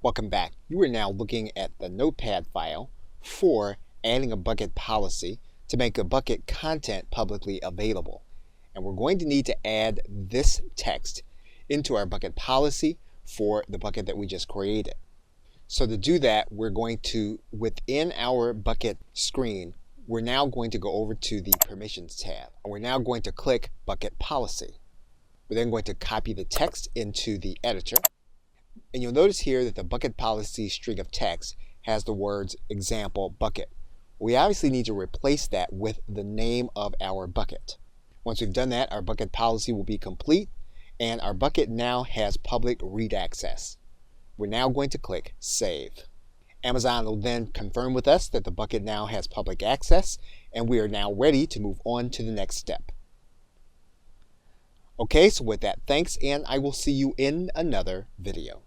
Welcome back. You are now looking at the Notepad file for adding a bucket policy to make a bucket content publicly available. And we're going to need to add this text into our bucket policy for the bucket that we just created. So to do that, we're going to, within our bucket screen, we're now going to go over to the Permissions tab. And we're now going to click Bucket Policy. We're then going to copy the text into the editor. And you'll notice here that the bucket policy string of text has the words example bucket. We obviously need to replace that with the name of our bucket. Once we've done that, our bucket policy will be complete and our bucket now has public read access. We're now going to click Save. Amazon will then confirm with us that the bucket now has public access and we are now ready to move on to the next step. Okay, so with that, thanks, and I will see you in another video.